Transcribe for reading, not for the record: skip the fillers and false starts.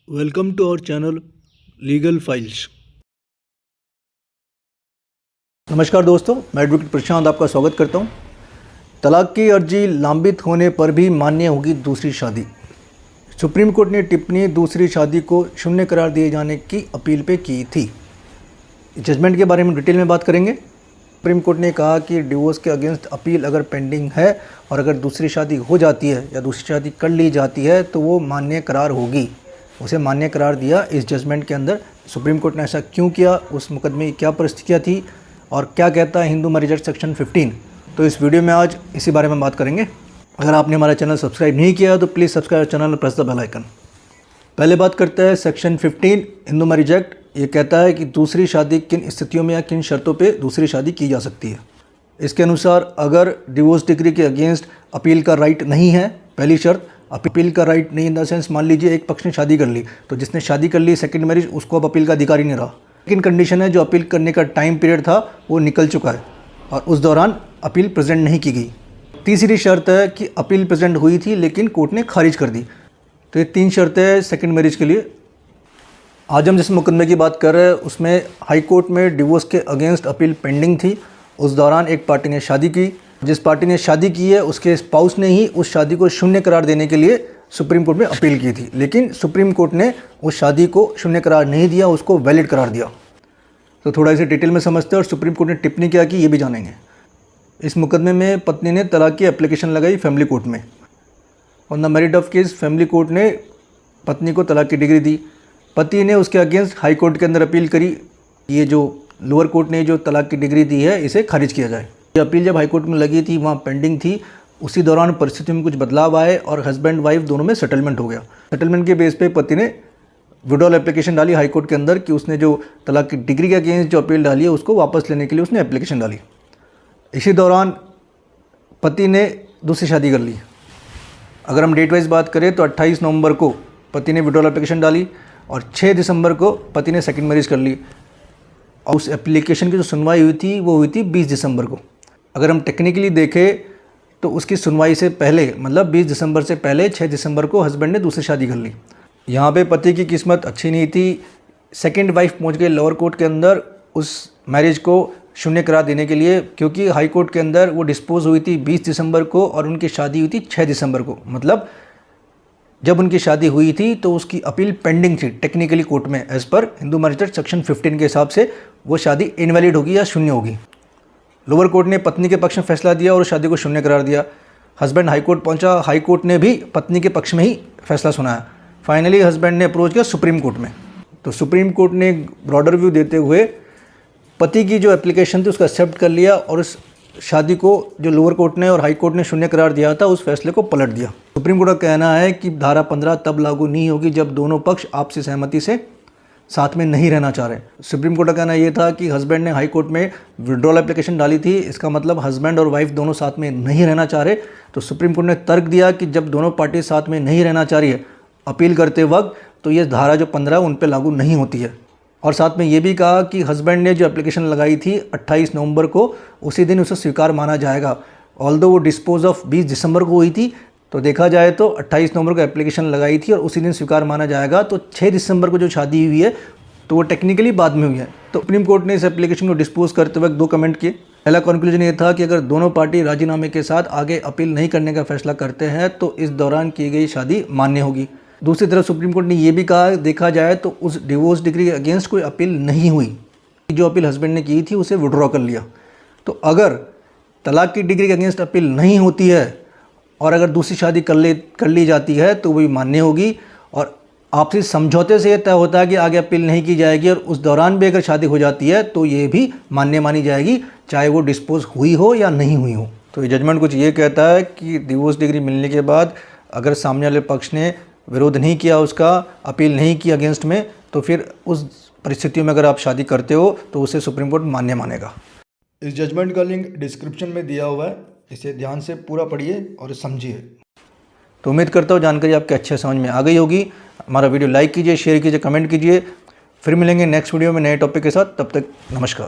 Welcome to our channel legal files. नमस्कार दोस्तों, मैं एडवोकेट प्रशांत आपका स्वागत करता हूं। तलाक की अर्जी लंबित होने पर भी मान्य होगी दूसरी शादी। सुप्रीम कोर्ट ने टिप्पणी दूसरी शादी को शून्य करार दिए जाने की अपील पे की थी। जजमेंट के बारे में डिटेल में बात करेंगे। सुप्रीम कोर्ट ने कहा कि डिवोर्स के अगेंस्ट अपील अगर पेंडिंग है और अगर दूसरी शादी हो जाती है या दूसरी शादी कर ली जाती है तो वो मान्य करार होगी। उसे मान्य करार दिया इस जजमेंट के अंदर। सुप्रीम कोर्ट ने ऐसा क्यों किया, उस मुकदमे की क्या परिस्थितियाँ थी और क्या कहता है हिंदू मैरिज एक्ट सेक्शन 15, तो इस वीडियो में आज इसी बारे में बात करेंगे। अगर आपने हमारा चैनल सब्सक्राइब नहीं किया तो प्लीज़ सब्सक्राइब चैनल और प्रेस द बेल आइकन। पहले बात करते हैं सेक्शन 15 हिंदू मैरिज एक्ट। ये कहता है कि दूसरी शादी किन स्थितियों में या किन शर्तों पे दूसरी शादी की जा सकती है। इसके अनुसार अगर डिवोर्स डिग्री के अगेंस्ट अपील का राइट नहीं है, पहली शर्त अपील का राइट नहीं इन द सेंस, मान लीजिए एक पक्ष ने शादी कर ली तो जिसने शादी कर ली सेकंड मैरिज, उसको अब अपील का अधिकार ही नहीं रहा। लेकिन कंडीशन है जो अपील करने का टाइम पीरियड था वो निकल चुका है और उस दौरान अपील प्रेजेंट नहीं की गई। तीसरी शर्त है कि अपील प्रेजेंट हुई थी लेकिन कोर्ट ने खारिज कर दी। तो ये 3 शर्तें हैं सेकंड मैरिज के लिए। आज हम जिस मुकदमे की बात कर रहे हैं उसमें हाई कोर्ट में डिवोर्स के अगेंस्ट अपील पेंडिंग थी। उस दौरान एक पार्टी ने शादी की। जिस पार्टी ने शादी की है उसके स्पाउस ने ही उस शादी को शून्य करार देने के लिए सुप्रीम कोर्ट में अपील की थी, लेकिन सुप्रीम कोर्ट ने उस शादी को शून्य करार नहीं दिया, उसको वैलिड करार दिया। तो थोड़ा इसे डिटेल में समझते हैं और सुप्रीम कोर्ट ने टिप्पणी क्या की ये भी जानेंगे। इस मुकदमे में पत्नी ने तलाक की एप्लीकेशन लगाई फैमिली कोर्ट में। On the merit of case family court ने पत्नी को तलाक की डिग्री दी। पति ने उसके अगेंस्ट हाई कोर्ट के अंदर अपील करी, ये जो लोअर कोर्ट ने जो तलाक की डिग्री दी है इसे खारिज किया जाए। ये अपील जब हाई कोर्ट में लगी थी वहाँ पेंडिंग थी। उसी दौरान परिस्थिति में कुछ बदलाव आए और हस्बैंड वाइफ दोनों में सेटलमेंट हो गया। सेटलमेंट के बेस पे पति ने विड्रॉल एप्लीकेशन डाली हाई कोर्ट के अंदर कि उसने जो तलाक की डिग्री के अगेंस्ट जो अपील डाली है उसको वापस लेने के लिए उसने एप्लीकेशन डाली। इसी दौरान पति ने दूसरी शादी कर ली। अगर हम डेट वाइज बात करें तो 28 नवंबर को पति ने विड्रॉल एप्लीकेशन डाली और 6 दिसंबर को पति ने सेकंड मैरिज कर ली। और उस एप्लीकेशन की जो सुनवाई हुई थी वो हुई थी 20 दिसंबर को। अगर हम टेक्निकली देखें तो उसकी सुनवाई से पहले मतलब 20 दिसंबर से पहले 6 दिसंबर को हस्बैंड ने दूसरी शादी कर ली। यहाँ पे पति की किस्मत अच्छी नहीं थी। सेकंड वाइफ पहुँच गई लोअर कोर्ट के अंदर उस मैरिज को शून्य करार देने के लिए, क्योंकि हाई कोर्ट के अंदर वो डिस्पोज हुई थी 20 दिसंबर को और उनकी शादी हुई थी 6 दिसंबर को। मतलब जब उनकी शादी हुई थी तो उसकी अपील पेंडिंग थी टेक्निकली कोर्ट में। As per Hindu marriage act section 15 के हिसाब से वो शादी इनवैलिड होगी या शून्य होगी। लोअर कोर्ट ने पत्नी के पक्ष में फैसला दिया और उस शादी को शून्य करार दिया। हस्बैंड हाई कोर्ट पहुंचा, हाई कोर्ट ने भी पत्नी के पक्ष में ही फैसला सुनाया। फाइनली हस्बैंड ने अप्रोच किया सुप्रीम कोर्ट में। तो सुप्रीम कोर्ट ने ब्रॉडर व्यू देते हुए पति की जो एप्लीकेशन थी उसको एक्सेप्ट कर लिया और उस शादी को जो लोअर कोर्ट ने और हाई कोर्ट ने शून्य करार दिया था उस फैसले को पलट दिया। सुप्रीम कोर्ट का कहना है कि धारा 15 तब लागू नहीं होगी जब दोनों पक्ष आपसी सहमति से साथ में नहीं रहना चाह रहे। सुप्रीम कोर्ट का कहना यह था कि हस्बैंड ने हाई कोर्ट में विड्रॉल एप्लीकेशन डाली थी, इसका मतलब हस्बैंड और वाइफ दोनों साथ में नहीं रहना चाह रहे। तो सुप्रीम कोर्ट ने तर्क दिया कि जब दोनों पार्टी साथ में नहीं रहना चाह रही है अपील करते वक्त, तो ये धारा जो 15 उन पर लागू नहीं होती है। और साथ में ये भी कहा कि हस्बैंड ने जो एप्लीकेशन लगाई थी 28 नवंबर को, उसी दिन उसे स्वीकार माना जाएगा। ऑल्दो वो डिस्पोज ऑफ 20 दिसंबर को हुई थी, तो देखा जाए तो 28 नवंबर को एप्लीकेशन लगाई थी और उसी दिन स्वीकार माना जाएगा। तो 6 दिसंबर को जो शादी हुई है तो वो टेक्निकली बाद में हुई है। तो सुप्रीम कोर्ट ने इस एप्लीकेशन को डिस्पोज करते वक्त 2 कमेंट किए। पहला कंक्लूजन ये था कि अगर दोनों पार्टी राजीनामे के साथ आगे अपील नहीं करने का फैसला करते हैं तो इस दौरान की गई शादी मान्य होगी। दूसरी तरफ सुप्रीम कोर्ट ने यह भी कहा, देखा जाए तो उस डिवोर्स डिग्री के अगेंस्ट कोई अपील नहीं हुई। जो अपील हस्बैंड ने की थी उसे विड्रॉ कर लिया। तो अगर तलाक की डिग्री के अगेंस्ट अपील नहीं होती है और अगर दूसरी शादी कर ली जाती है तो वही मान्य होगी और आपसी समझौते से यह तय होता है कि आगे अपील नहीं की जाएगी और उस दौरान भी अगर शादी हो जाती है तो ये भी मान्य मानी जाएगी, चाहे वो डिस्पोज हुई हो या नहीं हुई हो। तो ये जजमेंट कुछ ये कहता है कि डिवोर्स डिग्री मिलने के बाद अगर सामने वाले पक्ष ने विरोध नहीं किया, उसका अपील नहीं की अगेंस्ट में, तो फिर उस परिस्थितियों में अगर आप शादी करते हो तो उसे सुप्रीम कोर्ट मान्य मानेगा। इस जजमेंट का लिंक डिस्क्रिप्शन में दिया हुआ है, इसे ध्यान से पूरा पढ़िए और समझिए। तो उम्मीद करता हूँ जानकारी आपके अच्छे समझ में आ गई होगी। हमारा वीडियो लाइक कीजिए, शेयर कीजिए, कमेंट कीजिए। फिर मिलेंगे नेक्स्ट वीडियो में नए टॉपिक के साथ। तब तक नमस्कार।